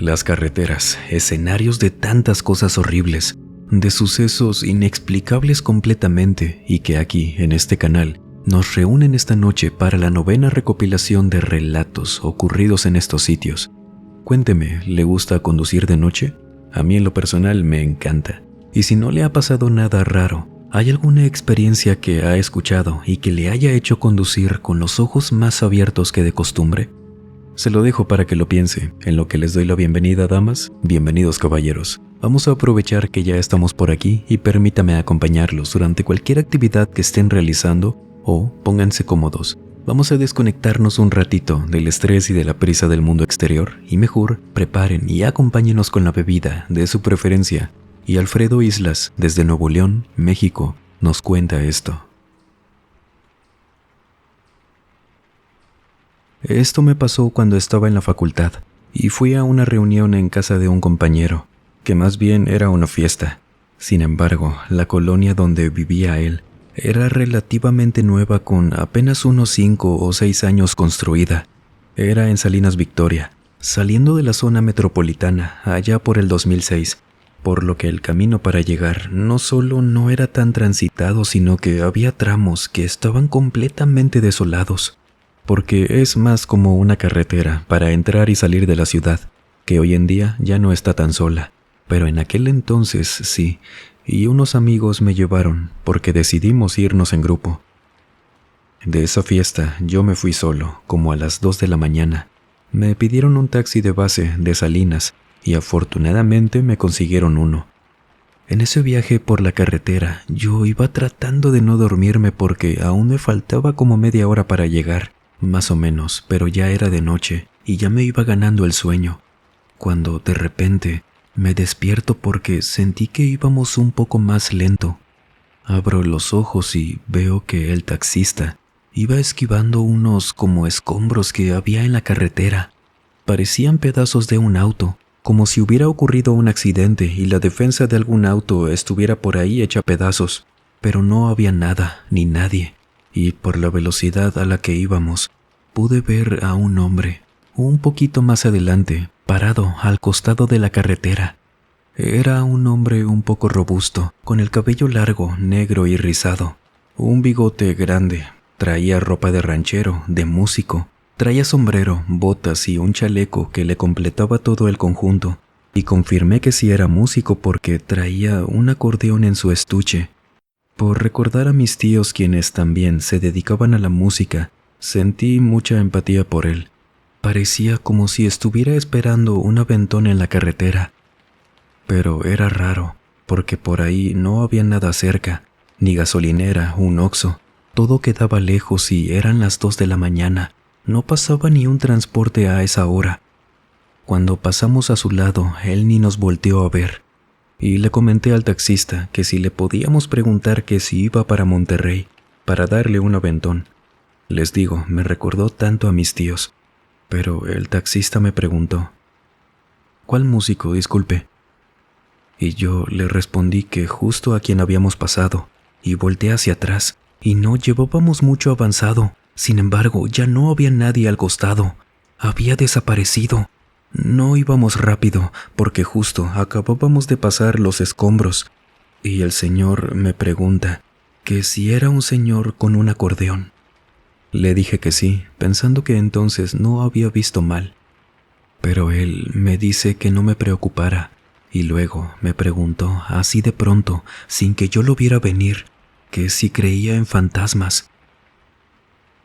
las carreteras, escenarios de tantas cosas horribles, de sucesos inexplicables completamente y que aquí, en este canal, nos reúnen esta noche para la 9ª recopilación de relatos ocurridos en estos sitios. Cuénteme, ¿le gusta conducir de noche? A mí en lo personal me encanta. Y si no le ha pasado nada raro, ¿hay alguna experiencia que ha escuchado y que le haya hecho conducir con los ojos más abiertos que de costumbre? Se lo dejo para que lo piense, en lo que les doy la bienvenida, damas. Bienvenidos, caballeros. Vamos a aprovechar que ya estamos por aquí y permítame acompañarlos durante cualquier actividad que estén realizando o pónganse cómodos. Vamos a desconectarnos un ratito del estrés y de la prisa del mundo exterior y mejor preparen y acompáñenos con la bebida de su preferencia. Y Alfredo Islas, desde Nuevo León, México, nos cuenta esto. Esto me pasó cuando estaba en la facultad y fui a una reunión en casa de un compañero, que más bien era una fiesta. Sin embargo, la colonia donde vivía él era relativamente nueva, con apenas unos 5 o 6 años construida. Era en Salinas Victoria, saliendo de la zona metropolitana allá por el 2006, por lo que el camino para llegar no solo no era tan transitado, sino que había tramos que estaban completamente desolados, porque es más como una carretera para entrar y salir de la ciudad, que hoy en día ya no está tan sola, pero en aquel entonces sí. Y unos amigos me llevaron porque decidimos irnos en grupo. De esa fiesta yo me fui solo, como a las 2 de la mañana. Me pidieron un taxi de base de Salinas y afortunadamente me consiguieron uno. En ese viaje por la carretera yo iba tratando de no dormirme porque aún me faltaba como media hora para llegar, más o menos, pero ya era de noche y ya me iba ganando el sueño, cuando de repente me despierto porque sentí que íbamos un poco más lento. Abro los ojos y veo que el taxista iba esquivando unos como escombros que había en la carretera. Parecían pedazos de un auto, como si hubiera ocurrido un accidente y la defensa de algún auto estuviera por ahí hecha pedazos, pero no había nada ni nadie, y por la velocidad a la que íbamos, pude ver a un hombre, un poquito más adelante, parado al costado de la carretera. Era un hombre un poco robusto, con el cabello largo, negro y rizado, un bigote grande, traía ropa de ranchero, de músico, traía sombrero, botas y un chaleco que le completaba todo el conjunto, y confirmé que sí era músico porque traía un acordeón en su estuche. Por recordar a mis tíos, quienes también se dedicaban a la música, sentí mucha empatía por él. Parecía como si estuviera esperando un aventón en la carretera. Pero era raro, porque por ahí no había nada cerca, ni gasolinera, un Oxxo. Todo quedaba lejos y eran las 2 de la mañana. No pasaba ni un transporte a esa hora. Cuando pasamos a su lado, él ni nos volteó a ver. Y le comenté al taxista que si le podíamos preguntar que si iba para Monterrey, para darle un aventón. Les digo, me recordó tanto a mis tíos. Pero el taxista me preguntó, ¿cuál músico, disculpe? Y yo le respondí que justo a quien habíamos pasado, y volteé hacia atrás, y no llevábamos mucho avanzado. Sin embargo, ya no había nadie al costado. Había desaparecido. No íbamos rápido, porque justo acabábamos de pasar los escombros, y el señor me pregunta que si era un señor con un acordeón. Le dije que sí, pensando que entonces no había visto mal. Pero él me dice que no me preocupara, y luego me preguntó, así de pronto, sin que yo lo viera venir, que si creía en fantasmas.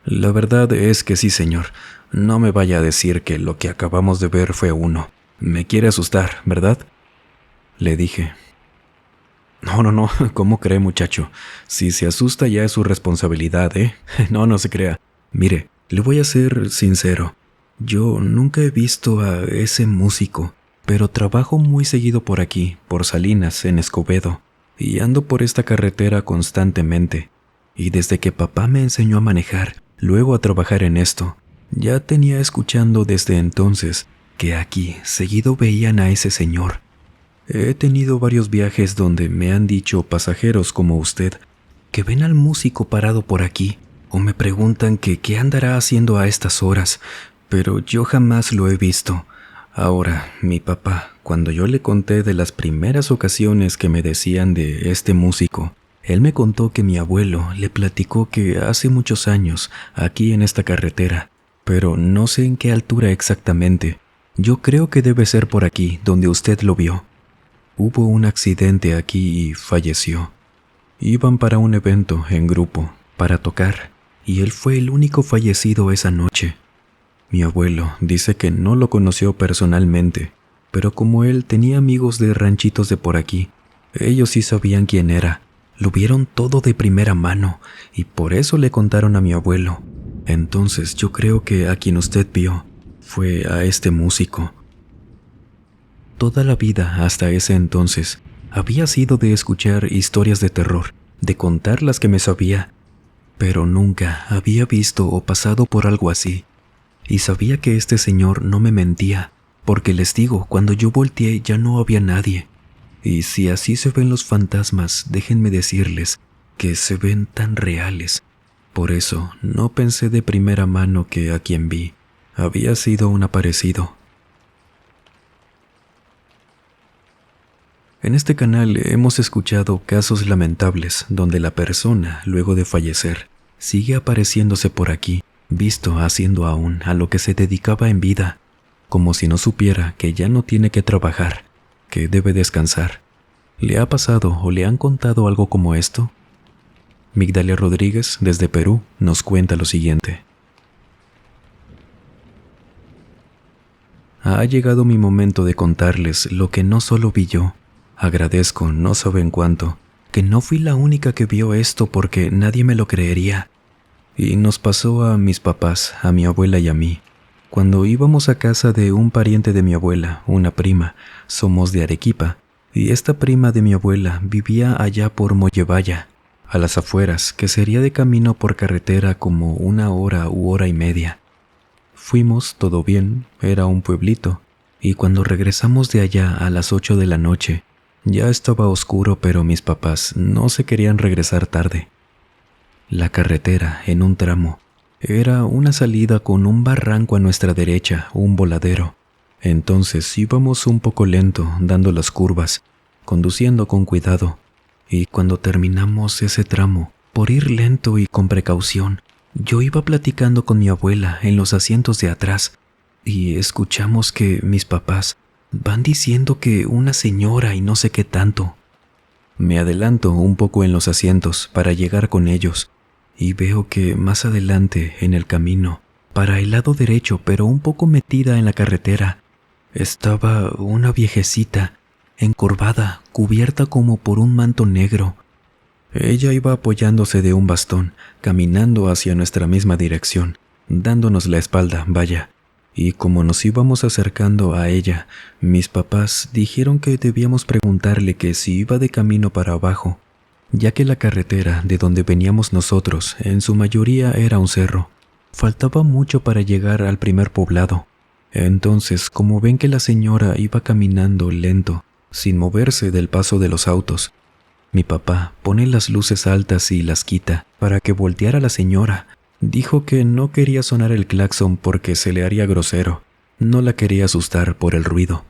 La verdad es que sí, señor. No me vaya a decir que lo que acabamos de ver fue uno. Me quiere asustar, ¿verdad? Le dije. No, ¿cómo cree, muchacho? Si se asusta ya es su responsabilidad, ¿eh? No se crea. Mire, le voy a ser sincero. Yo nunca he visto a ese músico, pero trabajo muy seguido por aquí, por Salinas, en Escobedo, y ando por esta carretera constantemente. Y desde que papá me enseñó a manejar, luego a trabajar en esto, ya tenía escuchando desde entonces que aquí seguido veían a ese señor. He tenido varios viajes donde me han dicho pasajeros como usted que ven al músico parado por aquí, o me preguntan que qué andará haciendo a estas horas, pero yo jamás lo he visto. Ahora, mi papá, cuando yo le conté de las primeras ocasiones que me decían de este músico, él me contó que mi abuelo le platicó que hace muchos años, aquí en esta carretera, pero no sé en qué altura exactamente, yo creo que debe ser por aquí, donde usted lo vio. Hubo un accidente aquí y falleció. Iban para un evento en grupo, para tocar, y él fue el único fallecido esa noche. Mi abuelo dice que no lo conoció personalmente, pero como él tenía amigos de ranchitos de por aquí, ellos sí sabían quién era. Lo vieron todo de primera mano y por eso le contaron a mi abuelo. Entonces yo creo que a quien usted vio fue a este músico. Toda la vida hasta ese entonces había sido de escuchar historias de terror, de contar las que me sabía, pero nunca había visto o pasado por algo así. Y sabía que este señor no me mentía, porque les digo, cuando yo volteé ya no había nadie. Y si así se ven los fantasmas, déjenme decirles que se ven tan reales. Por eso no pensé de primera mano que a quien vi había sido un aparecido. En este canal hemos escuchado casos lamentables donde la persona, luego de fallecer, sigue apareciéndose por aquí, visto haciendo aún a lo que se dedicaba en vida, como si no supiera que ya no tiene que trabajar, que debe descansar. ¿Le ha pasado o le han contado algo como esto? Migdalia Rodríguez, desde Perú, nos cuenta lo siguiente. Ha llegado mi momento de contarles lo que no solo vi yo. Agradezco, no saben cuánto, que no fui la única que vio esto porque nadie me lo creería. Y nos pasó a mis papás, a mi abuela y a mí. Cuando íbamos a casa de un pariente de mi abuela, una prima, somos de Arequipa, y esta prima de mi abuela vivía allá por Mollevaya, a las afueras, que sería de camino por carretera como 1 hora u hora y media. Fuimos, todo bien, era un pueblito, y cuando regresamos de allá a las 8 de la noche, ya estaba oscuro, pero mis papás no se querían regresar tarde. La carretera, en un tramo, era una salida con un barranco a nuestra derecha, un voladero. Entonces íbamos un poco lento, dando las curvas, conduciendo con cuidado. Y cuando terminamos ese tramo, por ir lento y con precaución, yo iba platicando con mi abuela en los asientos de atrás, y escuchamos que mis papás van diciendo que una señora y no sé qué tanto. Me adelanto un poco en los asientos para llegar con ellos, y veo que más adelante en el camino, para el lado derecho pero un poco metida en la carretera, estaba una viejecita, encorvada, cubierta como por un manto negro. Ella iba apoyándose de un bastón, caminando hacia nuestra misma dirección, dándonos la espalda, vaya. Y como nos íbamos acercando a ella, mis papás dijeron que debíamos preguntarle que si iba de camino para abajo, ya que la carretera de donde veníamos nosotros en su mayoría era un cerro. Faltaba mucho para llegar al primer poblado. Entonces, como ven que la señora iba caminando lento, sin moverse del paso de los autos, mi papá pone las luces altas y las quita para que volteara la señora. Dijo que no quería sonar el claxon porque se le haría grosero. No la quería asustar por el ruido,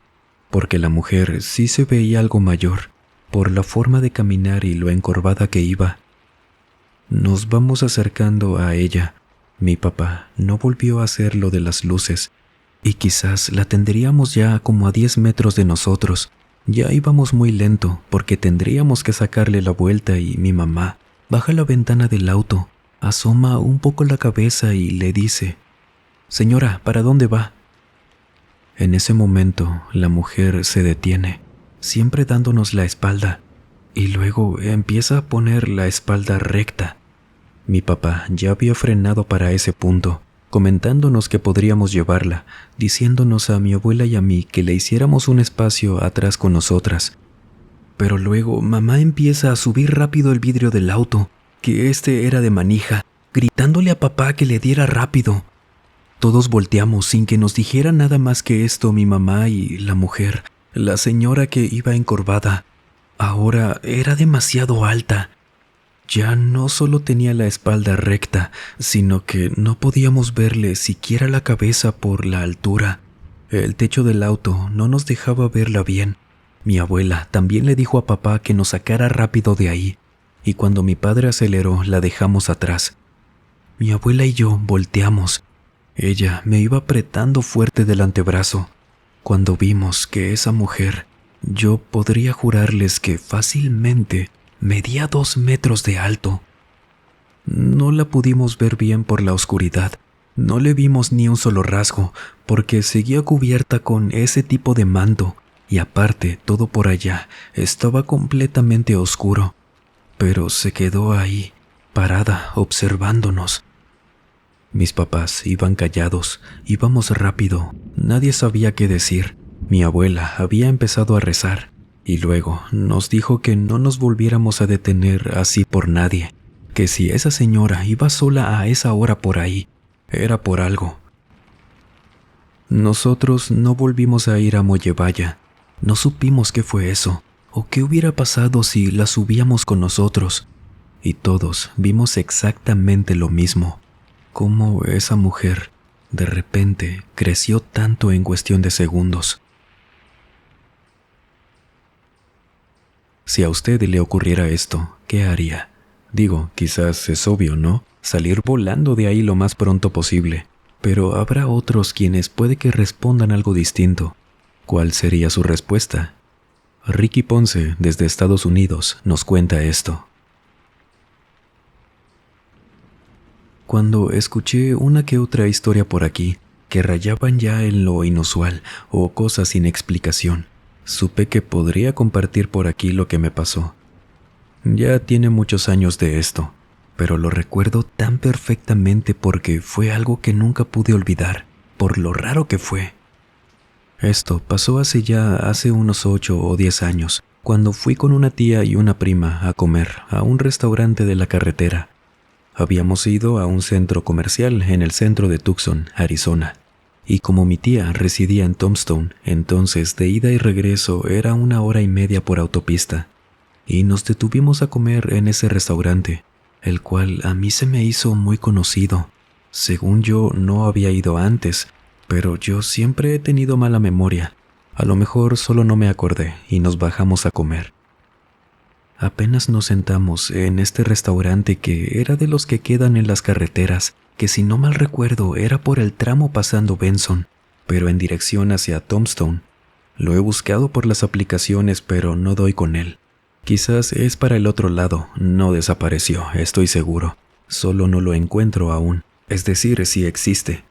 porque la mujer sí se veía algo mayor, por la forma de caminar y lo encorvada que iba. Nos vamos acercando a ella. Mi papá no volvió a hacer lo de las luces, y quizás la tendríamos ya como a 10 metros de nosotros. Ya íbamos muy lento porque tendríamos que sacarle la vuelta y mi mamá baja la ventana del auto, asoma un poco la cabeza y le dice: «Señora, ¿para dónde va?». En ese momento la mujer se detiene, siempre dándonos la espalda, y luego empieza a poner la espalda recta. Mi papá ya había frenado para ese punto, comentándonos que podríamos llevarla, diciéndonos a mi abuela y a mí que le hiciéramos un espacio atrás con nosotras. Pero luego mamá empieza a subir rápido el vidrio del auto, que este era de manija, gritándole a papá que le diera rápido. Todos volteamos sin que nos dijera nada más que esto mi mamá y la mujer, la señora que iba encorvada. Ahora era demasiado alta. Ya no solo tenía la espalda recta, sino que no podíamos verle siquiera la cabeza por la altura. El techo del auto no nos dejaba verla bien. Mi abuela también le dijo a papá que nos sacara rápido de ahí, y cuando mi padre aceleró la dejamos atrás. Mi abuela y yo volteamos. Ella me iba apretando fuerte del antebrazo. Cuando vimos que esa mujer, yo podría jurarles que fácilmente medía 2 metros de alto. No la pudimos ver bien por la oscuridad. No le vimos ni un solo rasgo, porque seguía cubierta con ese tipo de manto, y aparte todo por allá estaba completamente oscuro. Pero se quedó ahí, parada, observándonos. Mis papás iban callados, íbamos rápido, nadie sabía qué decir. Mi abuela había empezado a rezar, y luego nos dijo que no nos volviéramos a detener así por nadie, que si esa señora iba sola a esa hora por ahí, era por algo. Nosotros no volvimos a ir a Mollevaya. No supimos qué fue eso, o qué hubiera pasado si la subíamos con nosotros. Y todos vimos exactamente lo mismo, cómo esa mujer de repente creció tanto en cuestión de segundos. Si a usted le ocurriera esto, ¿qué haría? Digo, quizás es obvio, ¿no? Salir volando de ahí lo más pronto posible. Pero habrá otros quienes puede que respondan algo distinto. ¿Cuál sería su respuesta? Ricky Ponce, desde Estados Unidos, nos cuenta esto. Cuando escuché una que otra historia por aquí, que rayaban ya en lo inusual o cosas sin explicación, supe que podría compartir por aquí lo que me pasó. Ya tiene muchos años de esto, pero lo recuerdo tan perfectamente porque fue algo que nunca pude olvidar, por lo raro que fue. Esto pasó hace unos 8 o 10 años, cuando fui con una tía y una prima a comer a un restaurante de la carretera. Habíamos ido a un centro comercial en el centro de Tucson, Arizona, y como mi tía residía en Tombstone, entonces de ida y regreso era 1 hora y media por autopista, y nos detuvimos a comer en ese restaurante, el cual a mí se me hizo muy conocido. Según yo, no había ido antes, pero yo siempre he tenido mala memoria. A lo mejor solo no me acordé y nos bajamos a comer. Apenas nos sentamos en este restaurante que era de los que quedan en las carreteras, que si no mal recuerdo era por el tramo pasando Benson, pero en dirección hacia Tombstone. Lo he buscado por las aplicaciones, pero no doy con él. Quizás es para el otro lado, no desapareció, estoy seguro. Solo no lo encuentro aún, es decir, sí existe.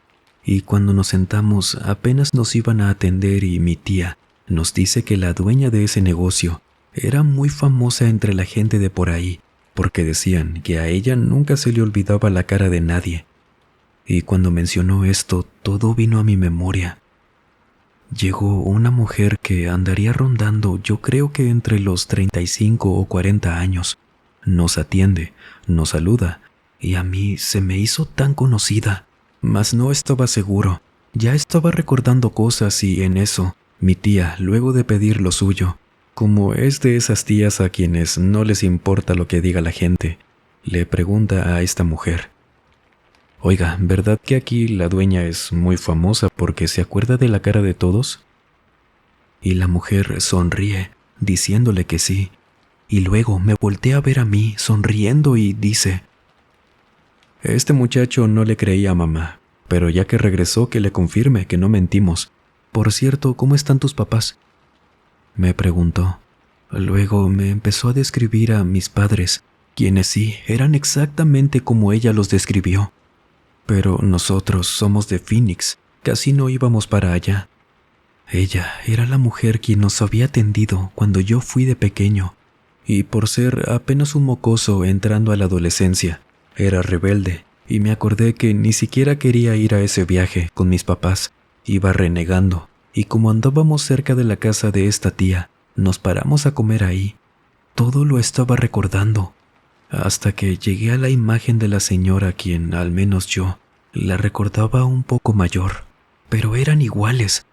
Y cuando nos sentamos apenas nos iban a atender y mi tía nos dice que la dueña de ese negocio era muy famosa entre la gente de por ahí, porque decían que a ella nunca se le olvidaba la cara de nadie. Y cuando mencionó esto, todo vino a mi memoria. Llegó una mujer que andaría rondando, yo creo que entre los 35 o 40 años. Nos atiende, nos saluda, y a mí se me hizo tan conocida, mas no estaba seguro. Ya estaba recordando cosas y en eso, mi tía, luego de pedir lo suyo, como es de esas tías a quienes no les importa lo que diga la gente, le pregunta a esta mujer: «Oiga, ¿verdad que aquí la dueña es muy famosa porque se acuerda de la cara de todos?» Y la mujer sonríe, diciéndole que sí, y luego me voltea a ver a mí, sonriendo, y dice: «Este muchacho no le creía a mamá, pero ya que regresó que le confirme que no mentimos. Por cierto, ¿cómo están tus papás?», me preguntó. Luego me empezó a describir a mis padres, quienes sí, eran exactamente como ella los describió. Pero nosotros somos de Phoenix, casi no íbamos para allá. Ella era la mujer quien nos había atendido cuando yo fui de pequeño, y por ser apenas un mocoso entrando a la adolescencia, era rebelde, y me acordé que ni siquiera quería ir a ese viaje con mis papás. Iba renegando, y como andábamos cerca de la casa de esta tía, nos paramos a comer ahí. Todo lo estaba recordando, hasta que llegué a la imagen de la señora quien, al menos yo, la recordaba un poco mayor, pero eran iguales.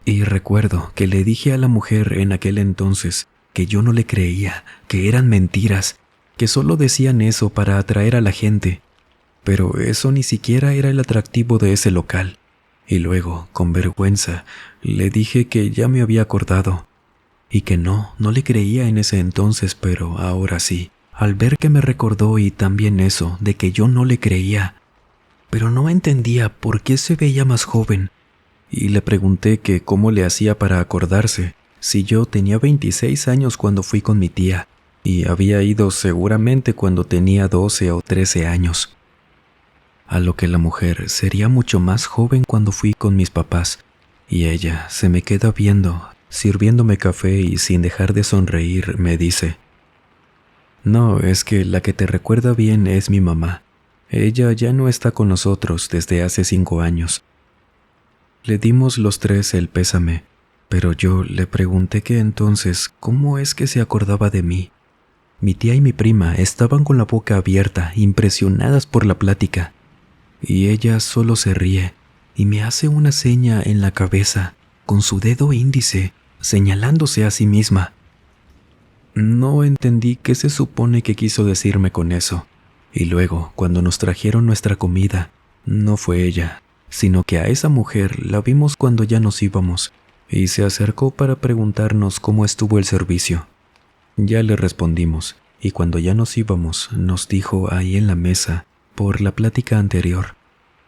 Y recuerdo que le dije a la mujer en aquel entonces que yo no le creía, que eran mentiras, que solo decían eso para atraer a la gente. Pero eso ni siquiera era el atractivo de ese local. Y luego, con vergüenza, le dije que ya me había acordado y que no le creía en ese entonces, pero ahora sí, al ver que me recordó y también eso, de que yo no le creía, pero no entendía por qué se veía más joven. Y le pregunté que cómo le hacía para acordarse, si yo tenía 26 años cuando fui con mi tía, y había ido seguramente cuando tenía 12 o 13 años. A lo que la mujer sería mucho más joven cuando fui con mis papás, y ella se me queda viendo, sirviéndome café y sin dejar de sonreír me dice: «No, es que la que te recuerda bien es mi mamá. Ella ya no está con nosotros desde hace 5 años». Le dimos los tres el pésame, pero yo le pregunté que entonces, ¿cómo es que se acordaba de mí? Mi tía y mi prima estaban con la boca abierta, impresionadas por la plática, y ella solo se ríe y me hace una seña en la cabeza, con su dedo índice, señalándose a sí misma. No entendí qué se supone que quiso decirme con eso, y luego, cuando nos trajeron nuestra comida, no fue ella, sino que a esa mujer la vimos cuando ya nos íbamos, y se acercó para preguntarnos cómo estuvo el servicio. Ya le respondimos, y cuando ya nos íbamos, nos dijo ahí en la mesa, por la plática anterior,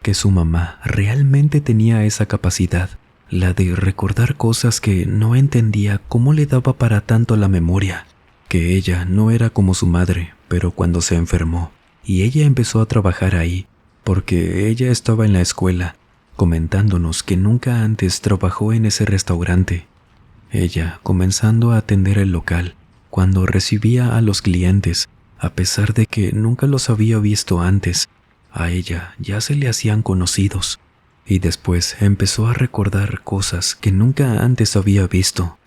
que su mamá realmente tenía esa capacidad, la de recordar cosas que no entendía cómo le daba para tanto la memoria, que ella no era como su madre, pero cuando se enfermó, y ella empezó a trabajar ahí, porque ella estaba en la escuela, comentándonos que nunca antes trabajó en ese restaurante. Ella comenzando a atender el local, cuando recibía a los clientes, a pesar de que nunca los había visto antes, a ella ya se le hacían conocidos, y después empezó a recordar cosas que nunca antes había visto.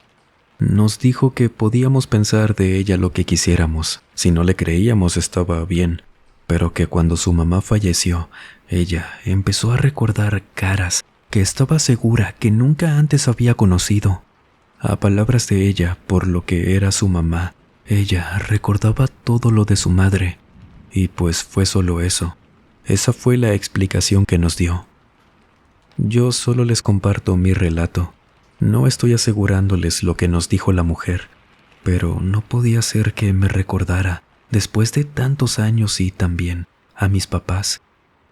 Nos dijo que podíamos pensar de ella lo que quisiéramos, si no le creíamos estaba bien, pero que cuando su mamá falleció, ella empezó a recordar caras que estaba segura que nunca antes había conocido. A palabras de ella, por lo que era su mamá, ella recordaba todo lo de su madre, y pues fue solo eso. Esa fue la explicación que nos dio. Yo solo les comparto mi relato. No estoy asegurándoles lo que nos dijo la mujer, pero no podía ser que me recordara, después de tantos años y también a mis papás,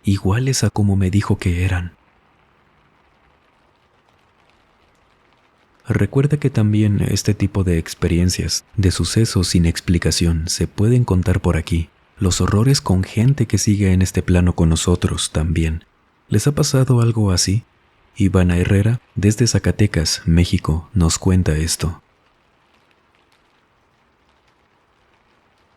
iguales a como me dijo que eran. Recuerda que también este tipo de experiencias, de sucesos sin explicación, se pueden contar por aquí. Los horrores con gente que sigue en este plano con nosotros también. ¿Les ha pasado algo así? Ivana Herrera, desde Zacatecas, México, nos cuenta esto.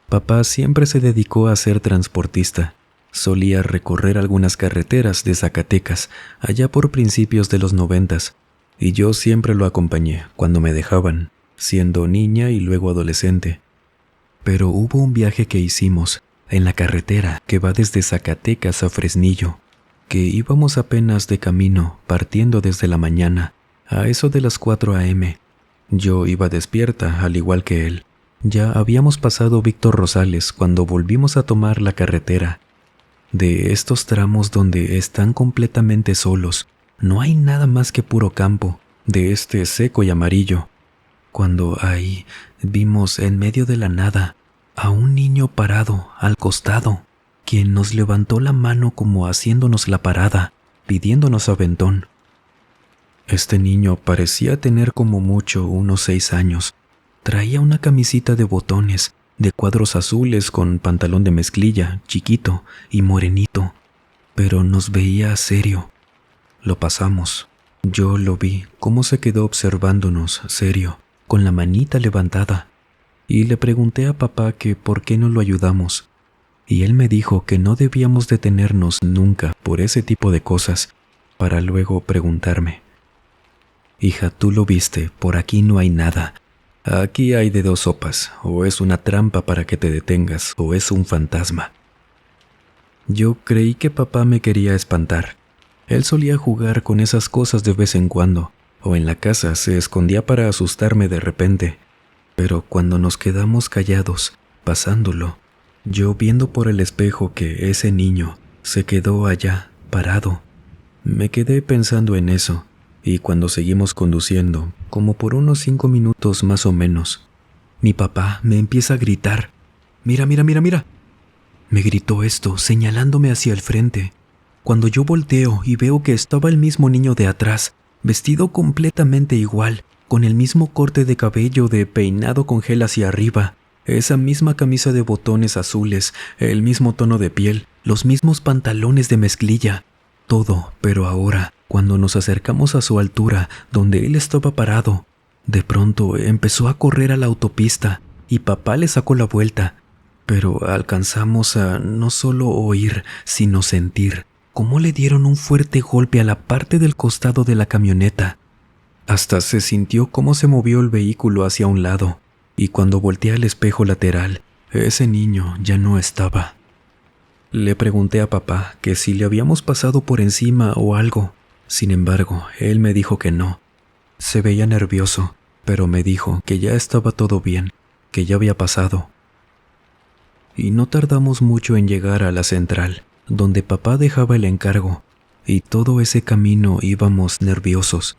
Papá siempre se dedicó a ser transportista. Solía recorrer algunas carreteras de Zacatecas allá por principios de los 90s, y yo siempre lo acompañé cuando me dejaban, siendo niña y luego adolescente. Pero hubo un viaje que hicimos en la carretera que va desde Zacatecas a Fresnillo, que íbamos apenas de camino, partiendo desde la mañana, a eso de las 4 a.m. Yo iba despierta, al igual que él. Ya habíamos pasado Víctor Rosales cuando volvimos a tomar la carretera. De estos tramos donde están completamente solos, no hay nada más que puro campo, de este seco y amarillo. Cuando ahí vimos en medio de la nada a un niño parado al costado, quien nos levantó la mano como haciéndonos la parada, pidiéndonos aventón. Este niño parecía tener como mucho unos 6 años. Traía una camisita de botones, de cuadros azules con pantalón de mezclilla, chiquito y morenito, pero nos veía serio. Lo pasamos. Yo lo vi cómo se quedó observándonos, serio, con la manita levantada, y le pregunté a papá que por qué no lo ayudamos, y él me dijo que no debíamos detenernos nunca por ese tipo de cosas, para luego preguntarme: «Hija, tú lo viste, por aquí no hay nada. Aquí hay de dos sopas, o es una trampa para que te detengas, o es un fantasma». Yo creí que papá me quería espantar. Él solía jugar con esas cosas de vez en cuando, o en la casa se escondía para asustarme de repente. Pero cuando nos quedamos callados, pasándolo, yo viendo por el espejo que ese niño se quedó allá, parado, Me quedé pensando en eso, y cuando seguimos conduciendo, como por unos 5 minutos más o menos, mi papá me empieza a gritar: «Mira, mira, mira, mira». Me gritó esto señalándome hacia el frente. Cuando yo volteo y veo que estaba el mismo niño de atrás, vestido completamente igual, con el mismo corte de cabello de peinado con gel hacia arriba, esa misma camisa de botones azules, el mismo tono de piel, los mismos pantalones de mezclilla, todo, pero ahora, cuando nos acercamos a su altura, donde él estaba parado, de pronto empezó a correr a la autopista y papá le sacó la vuelta, pero alcanzamos a no solo oír, sino sentir cómo le dieron un fuerte golpe a la parte del costado de la camioneta. Hasta se sintió cómo se movió el vehículo hacia un lado, y cuando volteé al espejo lateral, ese niño ya no estaba. Le pregunté a papá que si le habíamos pasado por encima o algo. Sin embargo, él me dijo que no. Se veía nervioso, pero me dijo que ya estaba todo bien, que ya había pasado. Y no tardamos mucho en llegar a la central, donde papá dejaba el encargo, y todo ese camino íbamos nerviosos.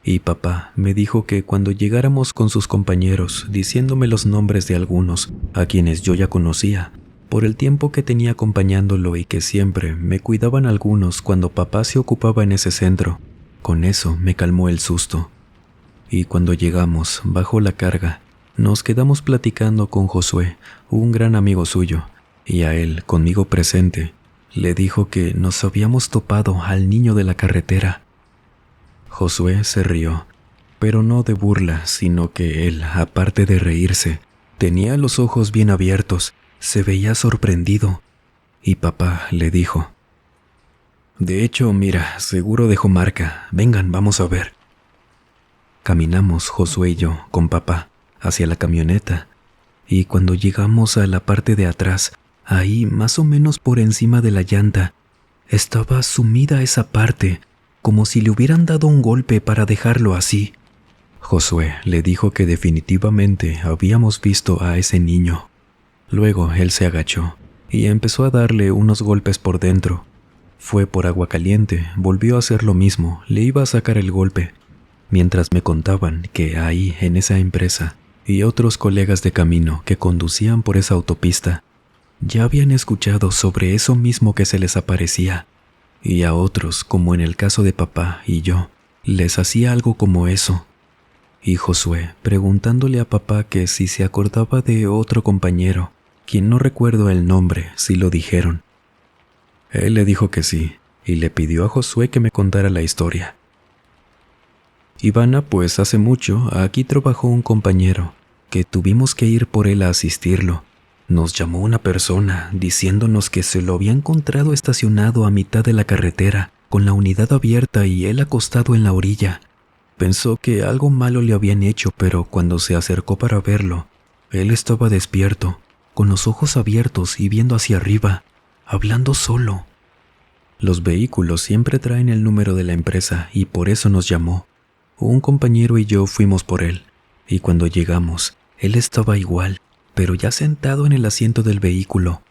Y papá me dijo que cuando llegáramos con sus compañeros, diciéndome los nombres de algunos, a quienes yo ya conocía, por el tiempo que tenía acompañándolo y que siempre me cuidaban algunos cuando papá se ocupaba en ese centro, con eso me calmó el susto. Y cuando llegamos, bajo la carga, nos quedamos platicando con Josué, un gran amigo suyo, y a él, conmigo presente, le dijo que nos habíamos topado al niño de la carretera. Josué se rió, pero no de burla, sino que él, aparte de reírse, tenía los ojos bien abiertos, se veía sorprendido, y papá le dijo: «De hecho, mira, seguro dejó marca, vengan, vamos a ver». Caminamos Josué y yo, con papá, hacia la camioneta, y cuando llegamos a la parte de atrás, ahí más o menos por encima de la llanta, estaba sumida esa parte, como si le hubieran dado un golpe para dejarlo así. Josué le dijo que definitivamente habíamos visto a ese niño. Luego él se agachó y empezó a darle unos golpes por dentro. Fue por agua caliente, volvió a hacer lo mismo, le iba a sacar el golpe, mientras me contaban que ahí en esa empresa y otros colegas de camino que conducían por esa autopista ya habían escuchado sobre eso mismo que se les aparecía, y a otros, como en el caso de papá y yo, les hacía algo como eso. Y Josué, preguntándole a papá que si se acordaba de otro compañero, quien no recuerdo el nombre, si lo dijeron. Él le dijo que sí, y le pidió a Josué que me contara la historia. Ivana, pues hace mucho, aquí trabajó un compañero, que tuvimos que ir por él a asistirlo. Nos llamó una persona diciéndonos que se lo había encontrado estacionado a mitad de la carretera, con la unidad abierta y él acostado en la orilla. Pensó que algo malo le habían hecho, pero cuando se acercó para verlo, él estaba despierto, con los ojos abiertos y viendo hacia arriba, hablando solo. Los vehículos siempre traen el número de la empresa y por eso nos llamó. Un compañero y yo fuimos por él, y cuando llegamos, él estaba igual, pero ya sentado en el asiento del vehículo.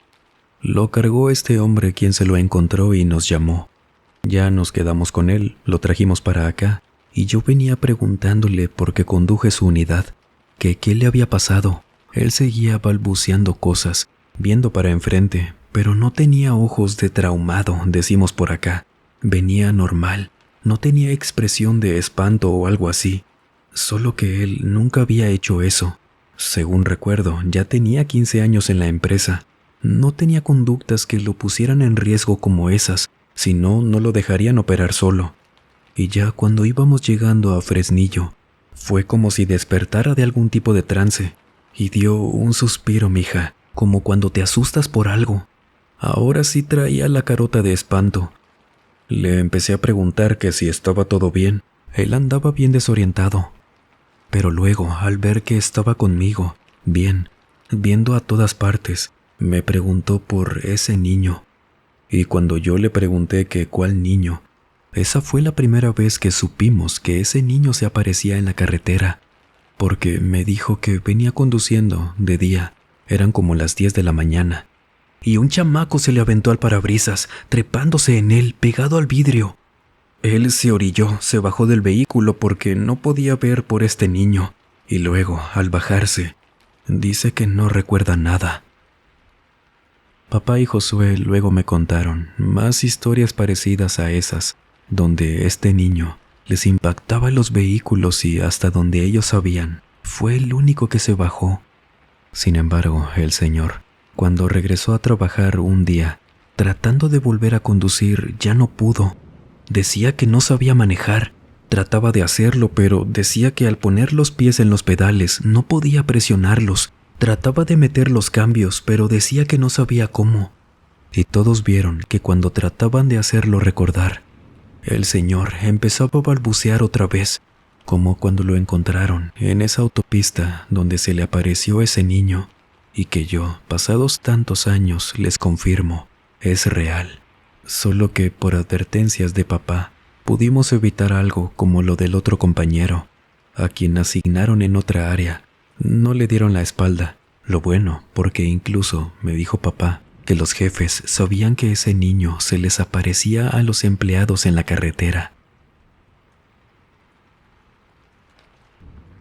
Lo cargó este hombre quien se lo encontró y nos llamó. Ya nos quedamos con él, lo trajimos para acá, y yo venía preguntándole porque conduje su unidad, que qué le había pasado. Él seguía balbuceando cosas, viendo para enfrente, pero no tenía ojos de traumado, decimos por acá. Venía normal, no tenía expresión de espanto o algo así, solo que él nunca había hecho eso. Según recuerdo, ya tenía 15 años en la empresa. No tenía conductas que lo pusieran en riesgo como esas, si no, no lo dejarían operar solo. Y ya cuando íbamos llegando a Fresnillo, fue como si despertara de algún tipo de trance, y dio un suspiro, mija, como cuando te asustas por algo. Ahora sí traía la carota de espanto. Le empecé a preguntar que si estaba todo bien. Él andaba bien desorientado. Pero luego, al ver que estaba conmigo, bien, viendo a todas partes, me preguntó por ese niño. Y cuando yo le pregunté que cuál niño, esa fue la primera vez que supimos que ese niño se aparecía en la carretera, porque me dijo que venía conduciendo de día, eran como las 10 de la mañana, y un chamaco se le aventó al parabrisas, trepándose en él, pegado al vidrio. Él se orilló, se bajó del vehículo porque no podía ver por este niño, y luego, al bajarse, dice que no recuerda nada. Papá y Josué luego me contaron más historias parecidas a esas, donde este niño les impactaba los vehículos y hasta donde ellos sabían, fue el único que se bajó. Sin embargo, el señor, cuando regresó a trabajar un día, tratando de volver a conducir, ya no pudo. Decía que no sabía manejar. Trataba de hacerlo, pero decía que al poner los pies en los pedales no podía presionarlos. Trataba de meter los cambios, pero decía que no sabía cómo. Y todos vieron que cuando trataban de hacerlo recordar, el señor empezaba a balbucear otra vez, como cuando lo encontraron en esa autopista donde se le apareció ese niño, y que yo, pasados tantos años, les confirmo, es real. Solo que por advertencias de papá, pudimos evitar algo como lo del otro compañero, a quien asignaron en otra área. No le dieron la espalda. Lo bueno, porque incluso, me dijo papá, que los jefes sabían que ese niño se les aparecía a los empleados en la carretera.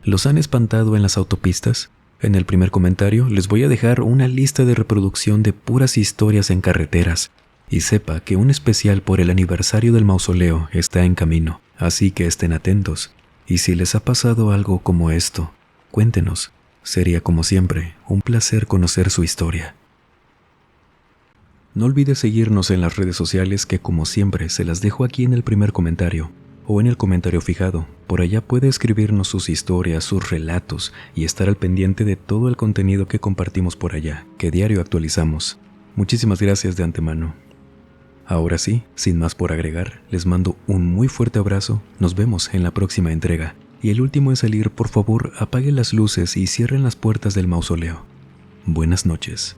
¿Los han espantado en las autopistas? En el primer comentario les voy a dejar una lista de reproducción de puras historias en carreteras. Y sepa que un especial por el aniversario del mausoleo está en camino, así que estén atentos. Y si les ha pasado algo como esto, cuéntenos. Sería como siempre un placer conocer su historia. No olvide seguirnos en las redes sociales que como siempre se las dejo aquí en el primer comentario o en el comentario fijado. Por allá puede escribirnos sus historias, sus relatos y estar al pendiente de todo el contenido que compartimos por allá, que diario actualizamos. Muchísimas gracias de antemano. Ahora sí, sin más por agregar, les mando un muy fuerte abrazo, nos vemos en la próxima entrega. Y el último en salir, por favor, apaguen las luces y cierren las puertas del mausoleo. Buenas noches.